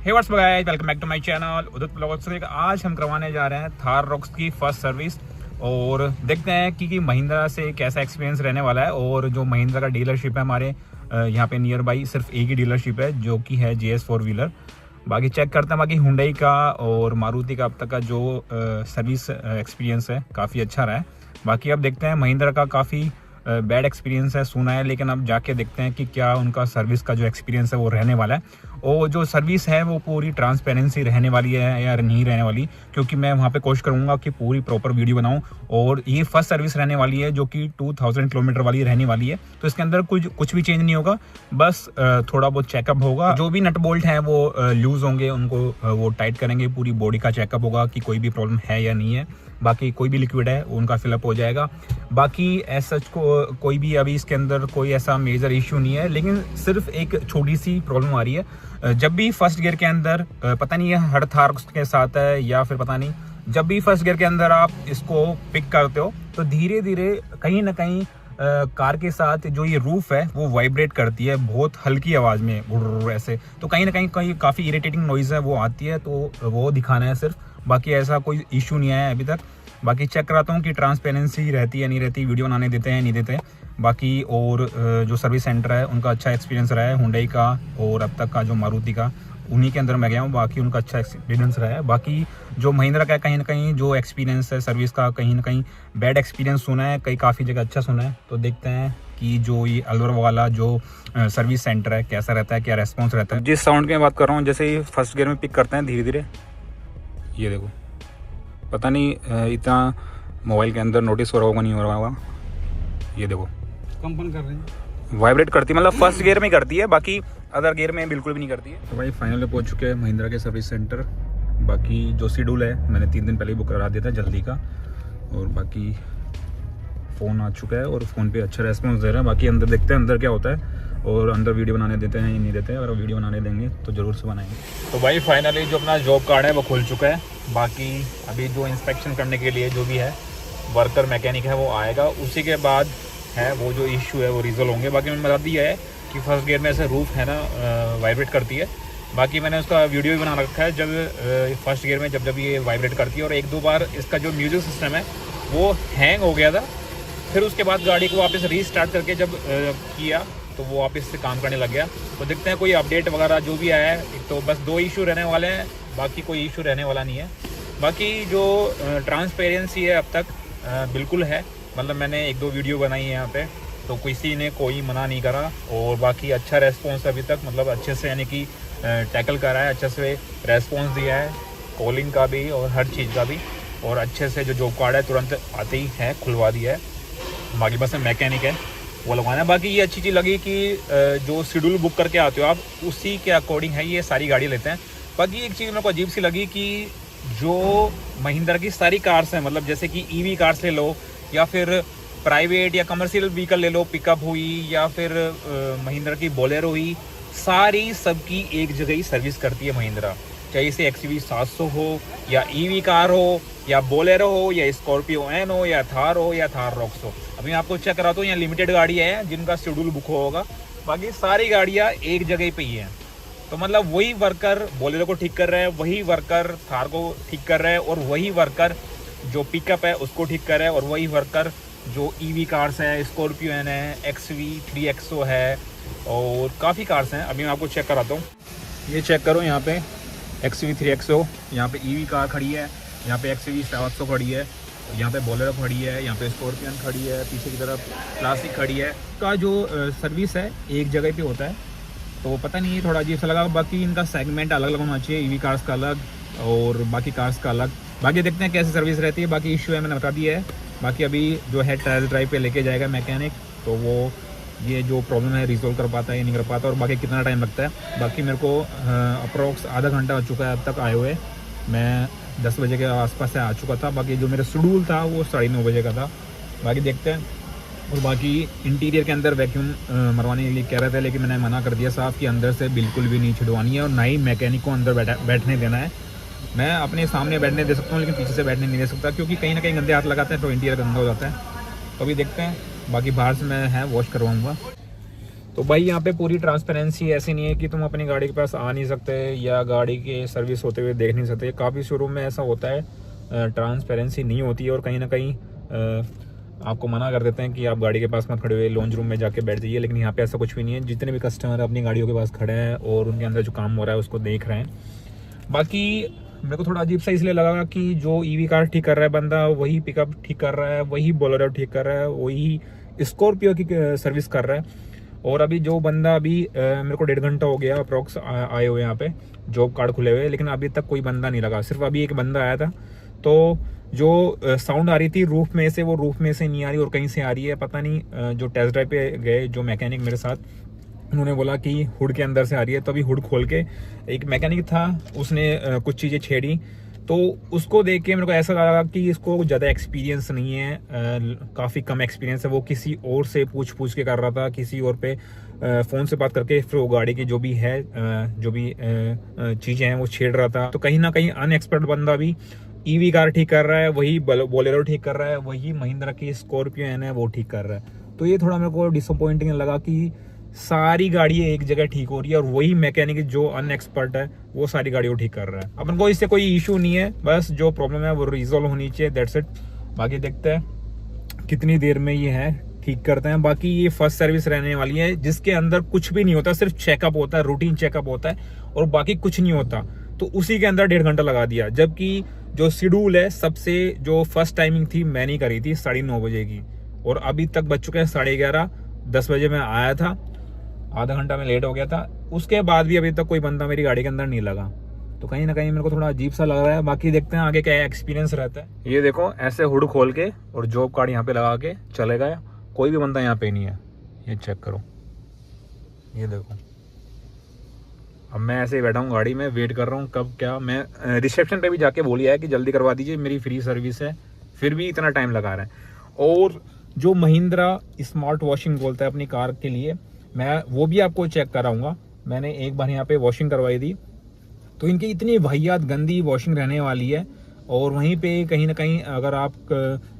Hey what's guys, welcome back to my channel Udit blogs. आज हम करवाने जा रहे हैं थार रॉक्स की फर्स्ट सर्विस और देखते हैं कि महिंद्रा से कैसा एक्सपीरियंस रहने वाला है। और जो महिंद्रा का डीलरशिप है हमारे यहाँ पे नियर बाई सिर्फ एक ही डीलरशिप है जो कि है GS 4 व्हीलर। बाकी चेक करते हैं बाकी हुंडई का और मारुति का अब तक का जो सर्विस एक्सपीरियंस है काफ़ी अच्छा रहा है। बाकी अब देखते हैं महिंद्रा का काफ़ी बैड एक्सपीरियंस है सुना है, लेकिन अब जाके देखते हैं कि क्या उनका सर्विस का जो एक्सपीरियंस है वो रहने वाला है और जो सर्विस है वो पूरी ट्रांसपेरेंसी रहने वाली है या नहीं रहने वाली, क्योंकि मैं वहाँ पे कोशिश करूँगा कि पूरी प्रॉपर वीडियो बनाऊँ। और ये फर्स्ट सर्विस रहने वाली है जो कि 2000 किलोमीटर वाली रहने वाली है, तो इसके अंदर कुछ भी चेंज नहीं होगा, बस थोड़ा बहुत चेकअप होगा। जो भी नट बोल्ट हैं वो लूज होंगे, उनको वो टाइट करेंगे, पूरी बॉडी का चेकअप होगा कि कोई भी प्रॉब्लम है या नहीं है। बाकी कोई भी लिक्विड है उनका फिलअप हो जाएगा। बाकी एज सच कोई भी अभी इसके अंदर कोई ऐसा मेजर इश्यू नहीं है, लेकिन सिर्फ एक छोटी सी प्रॉब्लम आ रही है। जब भी फर्स्ट गियर के अंदर पता नहीं है हर थार के साथ है या फिर पता नहीं, जब भी फर्स्ट गियर के अंदर आप इसको पिक करते हो तो धीरे धीरे कहीं ना कहीं कार के साथ जो ये रूफ है वो वाइब्रेट करती है बहुत हल्की आवाज़ में ऐसे, तो कहीं ना कहीं काफ़ी इरिटेटिंग नॉइज़ है वो आती है, तो वो दिखाना है सिर्फ। बाकी ऐसा कोई इशू नहीं आया अभी तक। बाकी चेक कराता हूँ कि ट्रांसपेरेंसी रहती है नहीं रहती, वीडियो बनाने देते हैं नहीं देते हैं। बाकी और जो सर्विस सेंटर है उनका अच्छा एक्सपीरियंस रहा है हुंडई का और अब तक का जो मारुति का, उन्हीं के अंदर मैं गया हूँ, बाकी उनका अच्छा एक्सपीरियंस रहा है। बाकी जो महिंद्रा का कहीं ना कहीं जो एक्सपीरियंस है सर्विस का कहीं ना कहीं बैड एक्सपीरियंस सुना है, कई काफ़ी जगह अच्छा सुना है। तो देखते हैं कि जो ये अलवर वाला जो सर्विस सेंटर है कैसा रहता है, क्या रेस्पॉन्स रहता है। जिस साउंड की मैं बात कर रहा हूँ, जैसे ही फर्स्ट गियर में पिक करते हैं धीरे धीरे, ये देखो, पता नहीं इतना मोबाइल के अंदर नोटिस हो रहा होगा नहीं हो रहा होगा, ये देखो कंपन कर रहे हैं, वाइब्रेट करती है, मतलब फर्स्ट गियर में करती है, बाकी अदर गियर में बिल्कुल भी नहीं करती है। तो भाई फाइनली पहुंच चुके हैं महिंद्रा के सर्विस सेंटर। बाकी जो शेड्यूल है मैंने 3 दिन पहले ही बुक करा दिया था जल्दी का, और बाकी फ़ोन आ चुका है और फ़ोन पे अच्छा रेस्पॉन्स दे रहा है। बाकी अंदर देखते हैं अंदर क्या होता है और अंदर वीडियो बनाने देते हैं या नहीं देते हैं, अगर वीडियो बनाने देंगे तो ज़रूर से बनाएंगे। तो भाई फाइनली जो अपना जॉब कार्ड है वो खुल चुका है। बाकी अभी जो इंस्पेक्शन करने के लिए जो भी है वर्कर मैकेनिक है वो आएगा, उसी के बाद है वो जो इशू है वो रिजोल्व होंगे। बाकी मैंने बता दिया है कि फर्स्ट गियर में ऐसे रूफ है ना वाइब्रेट करती है। बाकी मैंने उसका वीडियो भी बना रखा है, जब फर्स्ट गियर में जब ये वाइब्रेट करती है और 1-2 बार इसका जो म्यूजिक सिस्टम है वो हैंग हो गया था, फिर उसके बाद गाड़ी को वापस रीस्टार्ट करके जब किया तो वो वापस से काम करने लग गया। तो देखते हैं कोई अपडेट वगैरह जो भी आया है। एक तो बस 2 इशू रहने वाले हैं, बाकी कोई इशू रहने वाला नहीं है। बाकी जो ट्रांसपेरेंसी है अब तक बिल्कुल है, मतलब मैंने 1-2 वीडियो बनाई है यहाँ पे, तो किसी ने कोई मना नहीं करा। और बाकी अच्छा रेस्पॉन्स अभी तक, मतलब अच्छे से यानी कि टैकल करा है, अच्छे से रेस्पॉन्स दिया है, कॉलिंग का भी और हर चीज़ का भी, और अच्छे से जो जॉब कार्ड है तुरंत आते ही है खुलवा दिया है। बाकी बस मैकेनिक है वो लगवाना है। बाकी ये अच्छी चीज़ लगी कि जो शेड्यूल बुक करके आते हो आप उसी के अकॉर्डिंग है ये सारी गाड़ी लेते हैं। बाकी एक चीज़ मेरे को अजीब सी लगी कि जो महिंद्रा की सारी कार्स हैं, मतलब जैसे कि EV कार्स ले लो या फिर प्राइवेट या कमर्शियल व्हीकल ले लो, पिकअप हुई या फिर महिंद्रा की बोलेरो हुई, सारी सबकी एक जगह ही सर्विस करती है महिंद्रा। चाहे इसे XUV 700 हो या EV कार हो या बोलेरो हो या स्कॉर्पियो एन हो या थार हो या थार रॉक्स हो। अभी मैं आपको चेक कराता हूँ, यहाँ लिमिटेड गाड़ी है जिनका शेड्यूल बुक होगा, बाकी सारी गाड़ियाँ एक जगह पे ही हैं। तो मतलब वही वर्कर बोलेरो को ठीक कर रहे हैं, वही वर्कर थार को ठीक कर रहे हैं, और वही वर्कर जो पिकअप है उसको ठीक कर रहे हैं, और वही वर्कर जो EV कार्स है, स्कॉर्पियो एन है, XUV 3XO है, और काफ़ी कार्स हैं। अभी मैं आपको चेक कराता हूँ, ये चेक करो, यहाँ पे XUV 3XO, यहाँ पे EV कार खड़ी है, यहाँ पे XUV 700 खड़ी है, यहाँ पे बोलेरो खड़ी है, यहाँ पे स्कॉर्पियन खड़ी है, पीछे की तरफ क्लासिक खड़ी है। का जो सर्विस है एक जगह पे होता है, तो पता नहीं थोड़ा अजीब सा लगा। बाकी इनका सेगमेंट अलग अलग होना चाहिए, EV कार्स का अलग और बाकी कार्स का अलग। बाकी देखते हैं कैसी सर्विस रहती है। बाकी इशू है मैंने बता दिया है। बाकी अभी जो है ट्रायल ड्राइव पे लेके जाएगा मैकेनिक, तो वो ये जो प्रॉब्लम है रिजोल्व कर पाता है या नहीं कर पाता, और बाकी कितना टाइम लगता है। बाकी मेरे को अप्रोक्स आधा घंटा हो चुका है अब तक आए हुए। मैं 10 बजे के आसपास से आ चुका था। बाकी जो मेरा शेड्यूल था वो 9:30 बजे का था। बाकी देखते हैं। और बाकी इंटीरियर के अंदर वैक्यूम मरवाने के लिए कह रहे थे, लेकिन मैंने मना कर दिया साफ कि अंदर से बिल्कुल भी नहीं छिड़वानी है और ना ही मैकेनिक को अंदर बैठने देना है। मैं अपने सामने बैठने दे सकता हूँ लेकिन पीछे से बैठने नहीं दे सकता, क्योंकि कहीं ना कहीं गंदे हाथ लगाते हैं तो इंटीरियर गंदा हो जाता है। तो अभी देखते हैं। बाकी बाहर से मैं वॉश करवाऊँगा। तो भाई यहाँ पे पूरी ट्रांसपेरेंसी, ऐसी नहीं है कि तुम अपनी गाड़ी के पास आ नहीं सकते या गाड़ी के सर्विस होते हुए देख नहीं सकते। काफ़ी शोरूम में ऐसा होता है, ट्रांसपेरेंसी नहीं होती है और कहीं ना कहीं आपको मना कर देते हैं कि आप गाड़ी के पास मत खड़े हुए, लॉन्च रूम में जाके बैठ जाइए। लेकिन यहाँ पे ऐसा कुछ भी नहीं है। जितने भी कस्टमर अपनी गाड़ियों के पास खड़े हैं और उनके अंदर जो काम हो रहा है उसको देख रहे हैं। बाकी मेरे को थोड़ा अजीब सा इसलिए लगा कि जो ईवी कार ठीक कर रहा है बंदा, वही पिकअप ठीक कर रहा है, वही बोलेरो ठीक कर रहा है, वही स्कॉर्पियो की सर्विस कर रहा है। और अभी जो बंदा मेरे को 1.5 घंटा हो गया अप्रोक्स आए हुए यहाँ पे, जॉब कार्ड खुले हुए, लेकिन अभी तक कोई बंदा नहीं लगा। सिर्फ अभी एक बंदा आया था। तो जो साउंड आ रही थी रूफ में से, वो रूफ में से नहीं आ रही और कहीं से आ रही है, पता नहीं। जो टेस्ट ड्राइव पे गए जो मैकेनिक मेरे साथ, उन्होंने बोला कि हुड के अंदर से आ रही है। तो अभी हुड खोल के एक मैकेनिक था, उसने कुछ चीज़ें छेड़ी। तो उसको देख के मेरे को ऐसा लगा कि इसको ज़्यादा एक्सपीरियंस नहीं है, काफ़ी कम एक्सपीरियंस है। वो किसी और से पूछ के कर रहा था, किसी और पे फ़ोन से बात करके फिर वो गाड़ी की जो भी है जो भी चीज़ें हैं वो छेड़ रहा था। तो कहीं ना कहीं अनएक्सपर्ट बंदा भी ईवी कार ठीक कर रहा है, वही बोलेरो ठीक कर रहा है, वही महिंद्रा की स्कॉर्पियो एन है वो ठीक कर रहा है। तो ये थोड़ा मेरे को डिसअपॉइंटिंग लगा कि सारी गाड़ी एक जगह ठीक हो रही है और वही मैकेनिक जो अनएक्सपर्ट है वो सारी गाड़ियों ठीक कर रहा है। अपन को इससे कोई इशू नहीं है, बस जो प्रॉब्लम है वो रिजॉल्व होनी चाहिए, दैट्स इट। बाकी देखते हैं कितनी देर में ये है ठीक करते हैं। बाकी ये फर्स्ट सर्विस रहने वाली है जिसके अंदर कुछ भी नहीं होता, सिर्फ चेकअप होता है, रूटीन चेकअप होता है और बाकी कुछ नहीं होता। तो उसी के अंदर 1.5 घंटा लगा दिया, जबकि जो शेड्यूल है सबसे जो फर्स्ट टाइमिंग थी मैंने करी थी 9:30 बजे की, और अभी तक बज चुके हैं 11:30। 10 बजे मैं आया था, आधा घंटा में लेट हो गया था। उसके बाद भी अभी तक कोई बंदा मेरी गाड़ी के अंदर नहीं लगा। तो कहीं ना कहीं मेरे को थोड़ा अजीब सा लग रहा है। बाकी देखते हैं आगे क्या एक्सपीरियंस रहता है। ये देखो ऐसे हुड खोल के और जॉब कार्ड यहाँ पे लगा के चले गए, कोई भी बंदा यहाँ पे नहीं है। ये चेक करो, ये देखो। अब मैं ऐसे ही बैठा हूँ गाड़ी में, वेट कर रहा हूँ कब क्या। मैं रिसेप्शन पे भी जाके बोलिया है कि जल्दी करवा दीजिए, मेरी फ्री सर्विस है, फिर भी इतना टाइम लगा रहे हैं। और जो महिंद्रा स्मार्ट वॉशिंग बोलता है अपनी कार के लिए, मैं वो भी आपको चेक कराऊंगा। मैंने एक बार यहाँ पे वॉशिंग करवाई थी, तो इनकी इतनी वाहियात गंदी वॉशिंग रहने वाली है। और वहीं पे कहीं ना कहीं अगर आप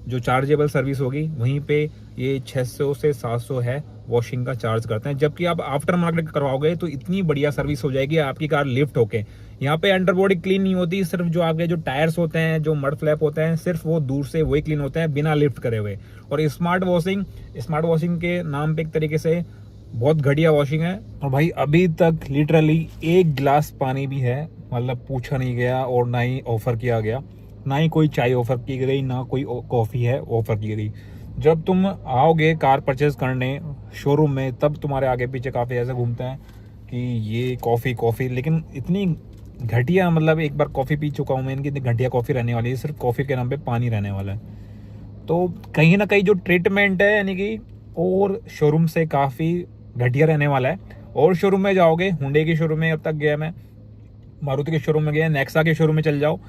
जो चार्जेबल सर्विस होगी वहीं पे ये 600 से 700 है वॉशिंग का चार्ज करते हैं। जबकि आप आफ्टर मार्केट करवाओगे तो इतनी बढ़िया सर्विस हो जाएगी, आपकी कार लिफ्ट होके। यहाँ पे अंडरबॉडी क्लीन नहीं होती, सिर्फ जो आपके जो टायर्स होते हैं, जो मड फ्लैप होते हैं, सिर्फ वो दूर से वही क्लीन होते हैं बिना लिफ्ट करे हुए। और स्मार्ट वॉशिंग के नाम पे एक तरीके से बहुत घटिया वॉशिंग है। और भाई अभी तक लिटरली एक गिलास पानी भी है मतलब पूछा नहीं गया, और ना ही ऑफर किया गया, ना ही कोई चाय ऑफर की गई, ना कोई कॉफ़ी है ऑफर की गई। जब तुम आओगे कार परचेज करने शोरूम में, तब तुम्हारे आगे पीछे काफ़ी ऐसे घूमते हैं कि ये कॉफ़ी, लेकिन इतनी घटिया, मतलब एक बार कॉफ़ी पी चुका हूँ मैं, इनकी इतनी घटिया कॉफ़ी रहने वाली है, सिर्फ कॉफ़ी के नाम पे पानी रहने वाला है। तो कहीं ना कहीं जो ट्रीटमेंट है यानी कि और शोरूम से काफ़ी घटिया रहने वाला है। और शोरूम में जाओगे, हुंडई के शोरूम में अब तक गया मैं, मारुति के शोरूम में गया, नेक्सा के शोरूम में चल जाओ,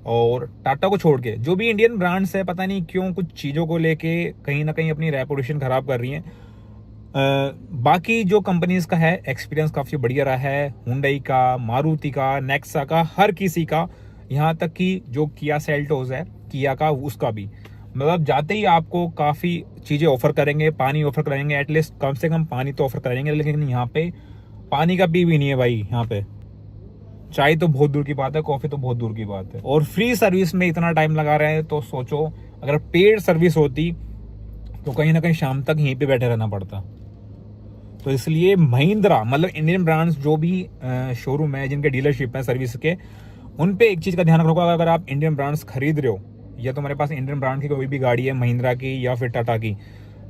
और टाटा को छोड़ के जो भी इंडियन ब्रांड्स है, पता नहीं क्यों कुछ चीज़ों को लेके कहीं ना कहीं अपनी रेपुटेशन ख़राब कर रही हैं। बाकी जो कंपनीज का है एक्सपीरियंस काफ़ी बढ़िया रहा है, हुंडई का, मारुति का, नेक्सा का, हर किसी का। यहाँ तक कि जो किया सेल्टोस है किया का, उसका भी, मतलब जाते ही आपको काफ़ी चीज़ें ऑफर करेंगे, पानी ऑफर करेंगे, एटलीस्ट कम से कम पानी तो ऑफर करेंगे। लेकिन यहाँ पे पानी का पी भी नहीं है भाई। यहाँ पे चाय तो बहुत दूर की बात है, कॉफ़ी तो बहुत दूर की बात है। और फ्री सर्विस में इतना टाइम लगा रहे हैं, तो सोचो अगर पेड सर्विस होती तो कहीं ना कहीं शाम तक यहीं पे बैठे रहना पड़ता। तो इसलिए महिंद्रा, मतलब इंडियन ब्रांड्स जो भी शोरूम है, जिनके डीलरशिप है सर्विस के, उन पे एक चीज़ का ध्यान रखो, अगर आप इंडियन ब्रांड्स खरीद रहे हो या तुम्हारे पास इंडियन ब्रांड की कोई भी गाड़ी है, महिंद्रा की या फिर टाटा की,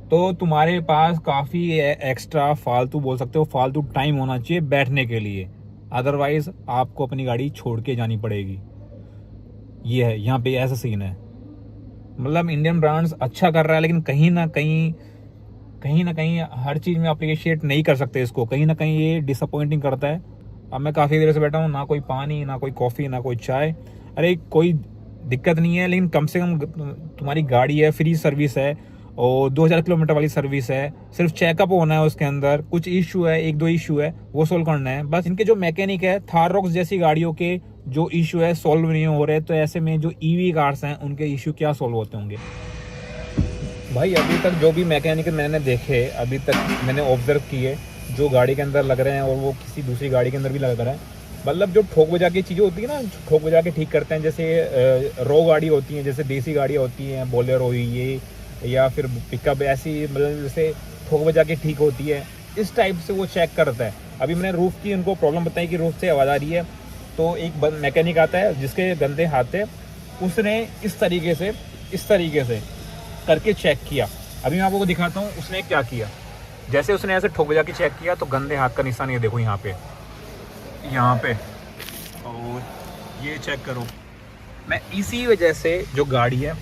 तो तुम्हारे पास काफ़ी एक्स्ट्रा फालतू बोल सकते हो, फालतू टाइम होना चाहिए बैठने के लिए। अदरवाइज आपको अपनी गाड़ी छोड़ के जानी पड़ेगी। ये है यहाँ पे ऐसा सीन है। मतलब इंडियन ब्रांड्स अच्छा कर रहा है, लेकिन कहीं ना कहीं हर चीज़ में अप्रिशिएट नहीं कर सकते इसको। कहीं ना कहीं ये डिसअपॉइंटिंग करता है। अब मैं काफ़ी देर से बैठा हूँ, ना कोई पानी, ना कोई कॉफ़ी, ना कोई चाय। अरे कोई दिक्कत नहीं है, लेकिन कम से कम तुम्हारी गाड़ी है, फ्री सर्विस है और 2000 किलोमीटर वाली सर्विस है, सिर्फ चेकअप होना है उसके अंदर, कुछ इशू है, 1-2 इशू है, वो सोल्व करना है बस। इनके जो मैकेनिक है, थार रॉक्स जैसी गाड़ियों के जो इशू है सोल्व नहीं हो रहे, तो ऐसे में जो ईवी कार्स हैं उनके इशू क्या सोल्व होते होंगे भाई। अभी तक जो भी मैकेनिक मैंने देखे, अभी तक मैंने ऑब्जर्व किए, जो गाड़ी के अंदर लग रहे हैं और वो किसी दूसरी गाड़ी के अंदर भी लग रहा है। मतलब जो ठोक बजा की चीज़ें होती है ना, ठोक बजा के ठीक करते हैं, जैसे रो गाड़ी होती हैं, जैसे देसी गाड़ियाँ होती हैं, बोलेरो हुई ये, या फिर पिकअप ऐसी, मतलब जैसे ठोक बजा के ठीक होती है, इस टाइप से वो चेक करता है। अभी मैंने रूफ़ की उनको प्रॉब्लम बताई कि रूफ़ से आवाज़ आ रही है, तो एक मैकेनिक आता है जिसके गंदे हाथ है, उसने इस तरीके से करके चेक किया। अभी मैं आपको दिखाता हूँ उसने क्या किया। जैसे उसने ऐसे ठोक बजा के चेक किया तो गंदे हाथ का निशान ये देखो यहाँ पे, और ये चेक करो। मैं इसी वजह से जो गाड़ी है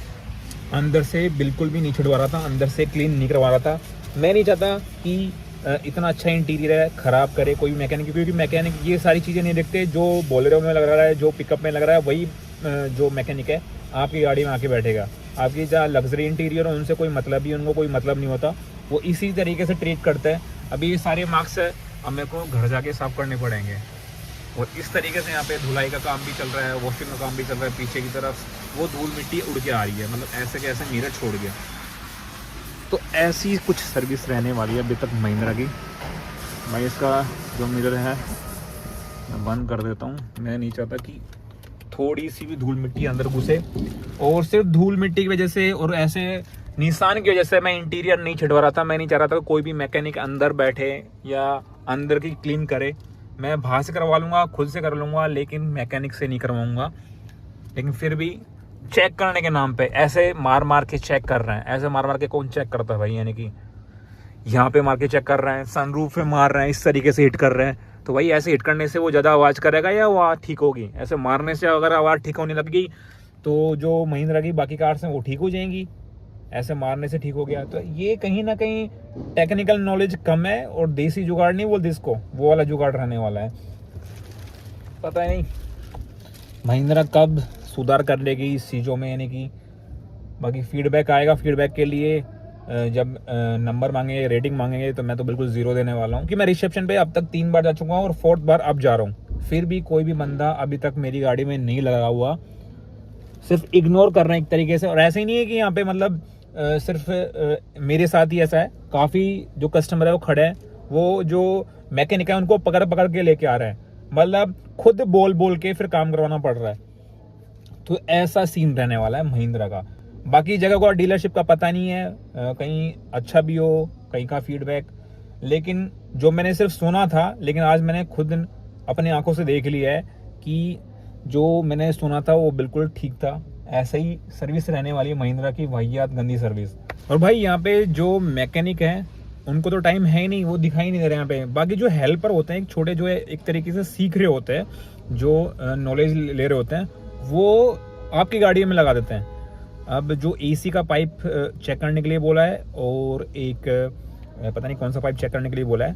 अंदर से बिल्कुल भी नहीं छुड़वा रहा था, अंदर से क्लीन नहीं करवा रहा था। मैं नहीं चाहता कि इतना अच्छा इंटीरियर है ख़राब करे कोई मैकेनिक, क्योंकि मैकेनिक ये सारी चीज़ें नहीं देखते। जो बोलेरो में लग रहा है, जो पिकअप में लग रहा है, वही जो मैकेनिक है आपकी गाड़ी में आके बैठेगा। आपकी जहाँ लग्जरी इंटीरियर है उनसे कोई मतलब ही, उनको कोई मतलब नहीं होता, वो इसी तरीके से ट्रीट करते हैं। अभी ये सारे मार्क्स है, अब मेरे को घर जाके साफ़ करने पड़ेंगे। और इस तरीके से यहाँ पे धुलाई का काम भी चल रहा है, वॉशिंग का काम भी चल रहा है। पीछे की तरफ वो धूल मिट्टी उड़ के आ रही है, मतलब ऐसे कैसे मिरर छोड़ गया। तो ऐसी कुछ सर्विस रहने वाली है अभी तक महिंद्रा की। भाई इसका जो मिरर है मैं बंद कर देता हूँ। मैं नहीं चाहता कि थोड़ी सी भी धूल मिट्टी अंदर घुसे, और सिर्फ धूल मिट्टी की वजह से और ऐसे निशान की वजह से मैं इंटीरियर नहीं छिड़वा रहा था। मैं नहीं चाह रहा था कि कोई भी मैकेनिक अंदर बैठे या अंदर की क्लीन करे। मैं बाहर से करवा लूँगा, खुद से कर लूँगा, लेकिन मैकेनिक से नहीं करवाऊँगा। लेकिन फिर भी चेक करने के नाम पे ऐसे मार के चेक कर रहे हैं। ऐसे मार के कौन चेक करता है भाई? यानी कि यहाँ पे मार के चेक कर रहे हैं, सनरूफ पे मार रहे हैं, इस तरीके से हिट कर रहे हैं। तो भाई ऐसे हिट करने से वो ज़्यादा आवाज़ करेगा या आवाज़ ठीक होगी? ऐसे मारने से अगर आवाज़ ठीक होने लग गई तो जो महिंद्रा की बाकी कार्स हैं वो ठीक हो जाएंगी। ऐसे मारने से ठीक हो गया तो ये कहीं ना कहीं टेक्निकल नॉलेज कम है, और देसी जुगाड़ नहीं बोलते इसको, वो वाला जुगाड़ रहने वाला है। पता नहीं महिंद्रा कब सुधार कर लेगी इस चीज़ों में। यानी कि बाकी फीडबैक आएगा, फीडबैक के लिए जब नंबर मांगेंगे, रेटिंग मांगेंगे, तो मैं तो बिल्कुल 0 देने वाला हूँ कि मैं रिसेप्शन पे अब तक 3 बार जा चुका हूँ और 4th बार अब जा रहा हूँ। फिर भी कोई भी बंदा अभी तक मेरी गाड़ी में नहीं लगा हुआ, सिर्फ इग्नोर कर रहे हैं एक तरीके से। और ऐसे ही नहीं है कि यहाँ पे मतलब सिर्फ मेरे साथ ही ऐसा है, काफ़ी जो कस्टमर है वो खड़े हैं, वो जो मैकेनिक है उनको पकड़ के लेके आ रहे हैं, मतलब खुद बोल के फिर काम करवाना पड़ रहा है। तो ऐसा सीन रहने वाला है महिंद्रा का। बाकी जगह को डीलरशिप का पता नहीं है, कहीं अच्छा भी हो, कहीं का फीडबैक, लेकिन जो मैंने सिर्फ सुना था, लेकिन आज मैंने खुद अपने आंखों से देख लिया है कि जो मैंने सुना था वो बिल्कुल ठीक था। ऐसा ही सर्विस रहने वाली है महिंद्रा की, वाहियात गंदी सर्विस। और भाई यहाँ पे जो मैकेनिक हैं उनको तो टाइम है ही नहीं, वो दिखाई नहीं दे रहे यहाँ पे। बाकी जो हेल्पर होते हैं, एक छोटे जो है एक तरीके से सीख रहे होते हैं, जो नॉलेज ले रहे होते हैं, वो आपकी गाड़ी में लगा देते हैं। अब जो एसी का पाइप चेक करने के लिए बोला है, और एक पता नहीं कौन सा पाइप चेक करने के लिए बोला है,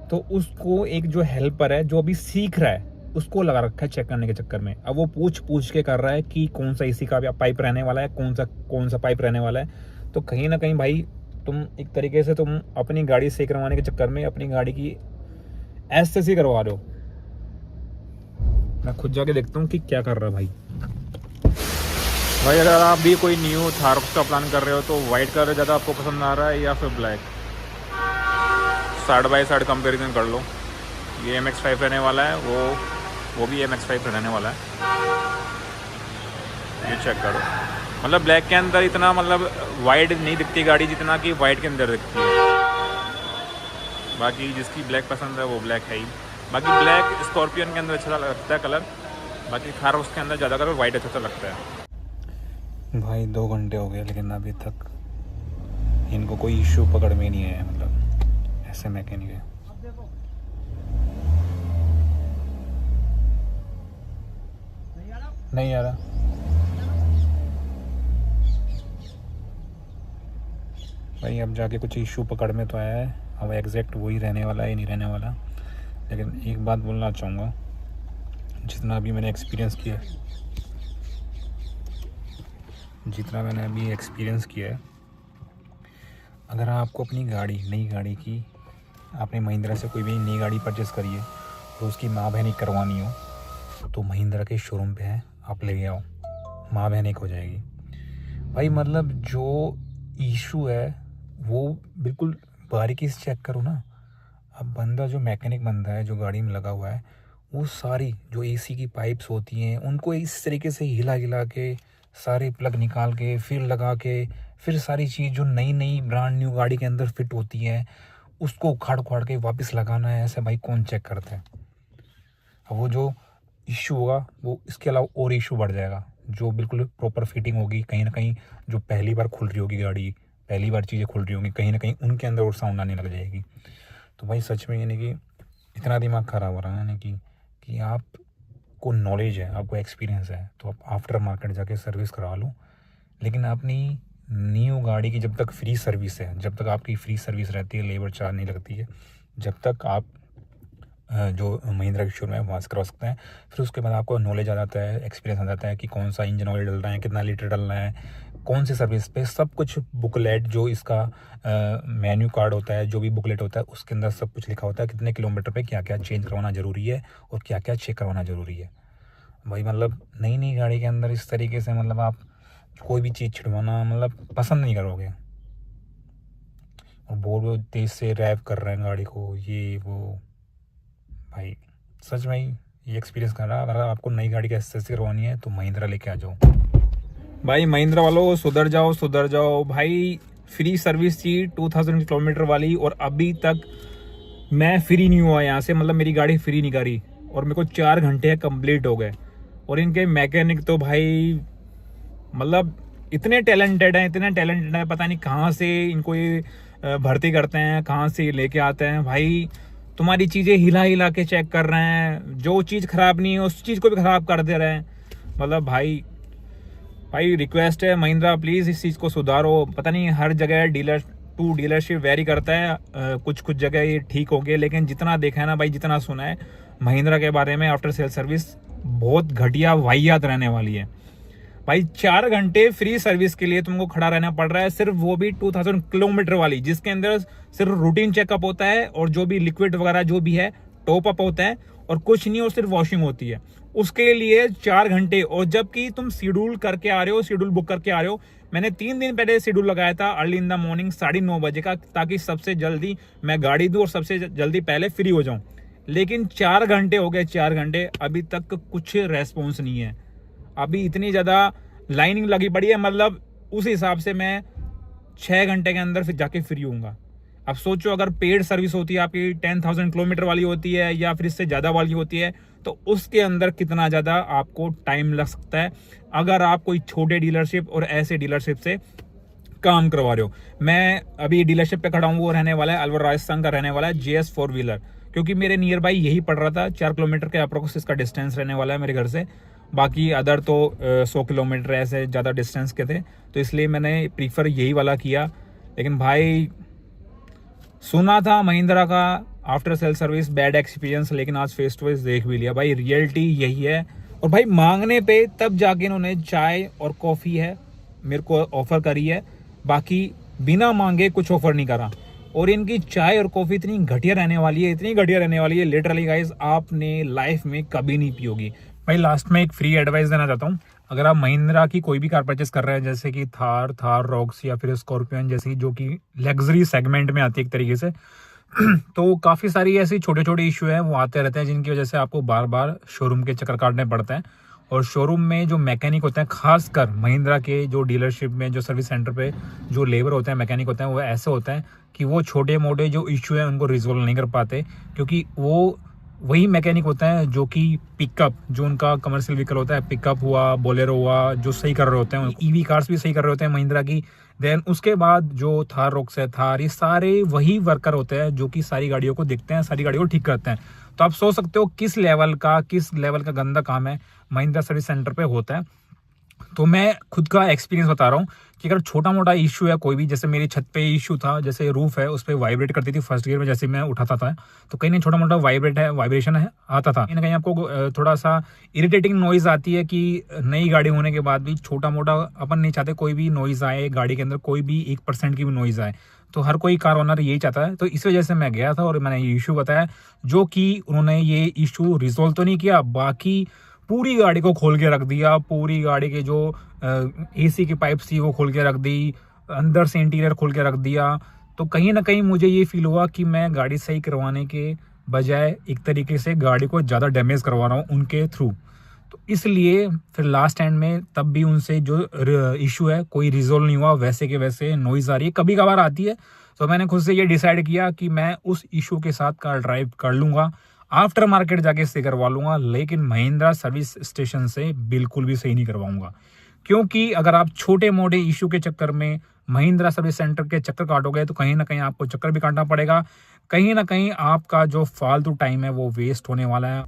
तो उसको एक जो हेल्पर है जो अभी सीख रहा है उसको लगा रखा है चेक करने के चक्कर में। अब वो पूछ के कर रहा है कि कौन सा एसी का पाइप रहने वाला है, कौन सा पाइप रहने वाला है। तो कहीं ना कहीं भाई तुम एक तरीके से तुम अपनी गाड़ी सही करवाने के चक्कर में अपनी गाड़ी की ऐसे करवा रहे हो। मैं खुद जाके देखता हूँ कि क्या कर रहा है भाई। अगर आप भी कोई न्यू थार का प्लान कर रहे हो तो वाइट कलर ज़्यादा आपको पसंद आ रहा है या फिर black? Side by side comparison कर लो। ये MX-5 रहने वाला है, वो भी MX-5 रहने वाला है। ये चेक करो, मतलब ब्लैक के अंदर इतना मतलब वाइट नहीं दिखती गाड़ी जितना कि वाइट के अंदर दिखती है। बाकी जिसकी ब्लैक पसंद है वो ब्लैक है ही। बाकी ब्लैक स्कॉर्पियन के अंदर अच्छा लगता है कलर, बाकी थार उसके अंदर ज़्यादा कलर वाइट अच्छा लगता है। भाई 2 घंटे हो गए लेकिन अभी तक इनको कोई इशू पकड़ में नहीं आया, मतलब ऐसे मैकेनिक है। नहीं आ रहा। भाई अब जाके कुछ इशू पकड़ में तो आया है, अब एग्जैक्ट वही रहने वाला है नहीं रहने वाला। लेकिन एक बात बोलना चाहूँगा, जितना अभी मैंने एक्सपीरियंस किया है, अगर आपको अपनी गाड़ी, नई गाड़ी की, आपने महिंद्रा से कोई भी नई गाड़ी परचेस करी है तो उसकी माँ बहन एक करवानी हो तो महिंद्रा के शोरूम पे है, आप ले आओ, माँ बहन एक हो जाएगी भाई। मतलब जो इशू है वो बिल्कुल बारीकी से चेक करो ना। अब बंदा जो मैकेनिक बंदा है जो गाड़ी में लगा हुआ है, वो सारी जो एसी की पाइप्स होती हैं उनको इस तरीके से हिला हिला के सारे प्लग निकाल के फिर लगा के फिर सारी चीज़ जो नई नई ब्रांड न्यू गाड़ी के अंदर फिट होती है उसको उखाड़ उखाड़ के वापस लगाना है। ऐसे भाई कौन चेक करता है? अब वो जो इश्यू होगा वो इसके अलावा और इशू बढ़ जाएगा। जो बिल्कुल प्रॉपर फिटिंग होगी, कहीं ना कहीं जो पहली बार खुल रही होगी गाड़ी, पहली बार चीज़ें खुल रही होंगी, कहीं ना कहीं उनके अंदर और साउंड आने लग जाएगी। तो भाई सच में यानी कि इतना दिमाग ख़राब हो रहा है यानी कि आपको नॉलेज है, आपको एक्सपीरियंस है, तो आप आफ्टर मार्केट जाके सर्विस करा लो। लेकिन अपनी न्यू गाड़ी की जब तक फ्री सर्विस है, जब तक आपकी फ्री सर्विस रहती है, लेबर चार्ज नहीं लगती है, जब तक आप जो महिंद्रा के शोरूम है वहाँ से करवा सकते हैं। फिर उसके बाद आपको नॉलेज आ जाता है, एक्सपीरियंस आ जाता है कि कौन सा इंजन ऑयल डलना है, कितना लीटर डलना है, कौन सी सर्विस पे, सब कुछ बुकलेट जो इसका मेन्यू कार्ड होता है, जो भी बुकलेट होता है उसके अंदर सब कुछ लिखा होता है, कितने किलोमीटर पे क्या क्या चेंज करवाना ज़रूरी है और क्या क्या चेक करवाना ज़रूरी है। भाई मतलब नई नई गाड़ी के अंदर इस तरीके से मतलब आप कोई भी चीज़ छिड़वाना मतलब पसंद नहीं करोगे। और बहुत तेज़ से रैप कर रहे हैं गाड़ी को, ये वो। भाई सच में ये एक्सपीरियंस कर रहा है। अगर आपको नई गाड़ी की एक्सेसरी करवानी है तो महिंद्रा लेके आ जाओ। भाई महिंद्रा वालों सुधर जाओ, सुधर जाओ भाई। फ्री सर्विस थी 2000 किलोमीटर वाली और अभी तक मैं फ्री नहीं हुआ यहाँ से, मतलब मेरी गाड़ी फ्री नहीं करी और मेरे को 4 घंटे कंप्लीट हो गए। और इनके मैकेनिक तो भाई मतलब इतने टैलेंटेड हैं, इतने टैलेंटेड हैं, पता नहीं कहाँ से इनको ये भर्ती करते हैं, कहाँ से लेके आते हैं। भाई तुम्हारी चीज़ें हिला हिला के चेक कर रहे हैं, जो चीज़ ख़राब नहीं है उस चीज़ को भी ख़राब कर दे रहे हैं। मतलब भाई रिक्वेस्ट है महिंद्रा प्लीज़ इस चीज़ को सुधारो। पता नहीं हर जगह डीलर टू डीलरशिप वेरी करता है, कुछ कुछ जगह ये ठीक हो गए, लेकिन जितना देखा है ना भाई, जितना सुना है महिंद्रा के बारे में, आफ्टर सेल सर्विस बहुत घटिया वाहियात रहने वाली है। भाई 4 घंटे फ्री सर्विस के लिए तुमको खड़ा रहना पड़ रहा है, सिर्फ वो भी 2000 किलोमीटर वाली, जिसके अंदर सिर्फ रूटीन चेकअप होता है और जो भी लिक्विड वगैरह जो भी है टॉप अप होता है और कुछ नहीं, और सिर्फ वॉशिंग होती है। उसके लिए 4 घंटे, और जबकि तुम शेड्यूल करके आ रहे हो, शेड्यूल बुक करके आ रहे हो। मैंने 3 दिन पहले शेड्यूल लगाया था अर्ली इन द मॉर्निंग 9:30 बजे का, ताकि सबसे जल्दी मैं गाड़ी दूँ और सबसे जल्दी पहले फ्री हो जाऊँ। लेकिन 4 घंटे हो गए, 4 घंटे अभी तक कुछ रेस्पॉन्स नहीं है। अभी इतनी ज़्यादा लाइनिंग लगी पड़ी है, मतलब उस हिसाब से मैं 6 घंटे के अंदर फिर जाके फ्री होऊंगा। अब सोचो अगर पेड सर्विस होती है आपकी 10,000 किलोमीटर वाली होती है या फिर इससे ज़्यादा वाली होती है, तो उसके अंदर कितना ज़्यादा आपको टाइम लग सकता है अगर आप कोई छोटे डीलरशिप और ऐसे डीलरशिप से काम करवा रहे हो। मैं अभी डीलरशिप पे खड़ा हूँ, वो रहने वाला है अलवर राजस्थान का रहने वाला है, JS 4 व्हीलर, क्योंकि मेरे नियर बाई यही पड़ रहा था। 4 किलोमीटर के अप्रोक्स इसका डिस्टेंस रहने वाला है मेरे घर से। बाकी अदर तो 100 किलोमीटर ऐसे ज़्यादा डिस्टेंस के थे, तो इसलिए मैंने प्रीफर यही वाला किया। लेकिन भाई सुना था महिंद्रा का after sale service bad experience, लेकिन आज फेस टू फेस देख भी लिया भाई, रियलिटी यही है। और भाई मांगने पे तब जाके इन्होंने चाय और कॉफ़ी है मेरे को ऑफ़र करी है, बाकी बिना मांगे कुछ ऑफ़र नहीं करा। और इनकी चाय और कॉफ़ी इतनी घटिया रहने वाली है, इतनी घटिया रहने वाली है, लिटरली गाइस आपने लाइफ में कभी नहीं पियोगी। भाई लास्ट में एक फ्री एडवाइस देना चाहता हूँ। अगर आप महिंद्रा की कोई भी कार परचेस कर रहे हैं, जैसे कि थार रॉक्स या फिर स्कॉर्पियन जैसी, जो कि लग्जरी सेगमेंट में आती है एक तरीके से, तो काफ़ी सारी ऐसी छोटे छोटे इशू हैं वो आते रहते हैं, जिनकी वजह से आपको बार बार शोरूम के चक्कर काटने पड़ते हैं। और शोरूम में जो मैकेनिक होते हैं, खासकर महिंद्रा के जो डीलरशिप में जो सर्विस सेंटर पे जो लेबर होते हैं, मैकेनिक होते हैं, वो ऐसे होते हैं कि वो छोटे मोटे जो इशू है उनको रिजोल्व नहीं कर पाते, क्योंकि वो वही मैकेनिक होता है जो कि पिकअप, जो उनका कमर्शियल व्हीकल होता है, पिकअप हुआ, बोलेरो हुआ, जो सही कर रहे होते हैं, ईवी कार्स भी सही कर रहे होते हैं महिंद्रा की। देन उसके बाद जो थार रॉक्स है, थार, ये सारे वही वर्कर होते हैं जो कि सारी गाड़ियों को देखते हैं, सारी गाड़ियों को ठीक करते हैं। तो आप सोच सकते हो किस लेवल का गंदा काम है महिंद्रा सर्विस सेंटर पे होता है। तो मैं खुद का एक्सपीरियंस बता रहा हूँ कि अगर छोटा मोटा इशू है कोई भी, जैसे मेरी छत पे इशू था, जैसे रूफ है उस पर वाइब्रेट करती थी फर्स्ट गियर में, जैसे मैं उठाता था, तो कहीं नहीं छोटा मोटा वाइब्रेशन है आता था, कहीं ना कहीं आपको थोड़ा सा इरिटेटिंग नॉइज आती है कि नई गाड़ी होने के बाद भी छोटा मोटा अपन नहीं चाहते कोई भी नॉइज आए गाड़ी के अंदर, कोई भी 1% की भी नॉइज आए, तो हर कोई कार ओनर यही चाहता है। तो इस वजह से मैं गया था और मैंने ये इशू बताया, जो कि उन्होंने ये इशू रिजोल्व तो नहीं किया, बाकी पूरी गाड़ी को खोल के रख दिया, पूरी गाड़ी के जो AC की पाइप्स थी वो खोल के रख दी, अंदर से इंटीरियर खोल के रख दिया, तो कहीं ना कहीं मुझे ये फील हुआ कि मैं गाड़ी सही करवाने के बजाय एक तरीके से गाड़ी को ज़्यादा डैमेज करवा रहा हूँ उनके थ्रू। तो इसलिए फिर लास्ट एंड में तब भी उनसे जो इशू है कोई रिजोल्व नहीं हुआ, वैसे के वैसे नॉइज़ आ रही है, कभी कभार आती है। तो मैंने खुद से ये डिसाइड किया कि मैं उस इशू के साथ कार ड्राइव कर लूँगा, आफ्टर मार्केट जाके इससे करवा लूँगा, लेकिन महिंद्रा सर्विस स्टेशन से बिल्कुल भी सही नहीं करवाऊँगा। क्योंकि अगर आप छोटे मोटे इशू के चक्कर में महिंद्रा सर्विस सेंटर के चक्कर काटोगे तो कहीं ना कहीं आपको चक्कर भी काटना पड़ेगा, कहीं ना कहीं आपका जो फालतू टाइम है वो वेस्ट होने वाला है।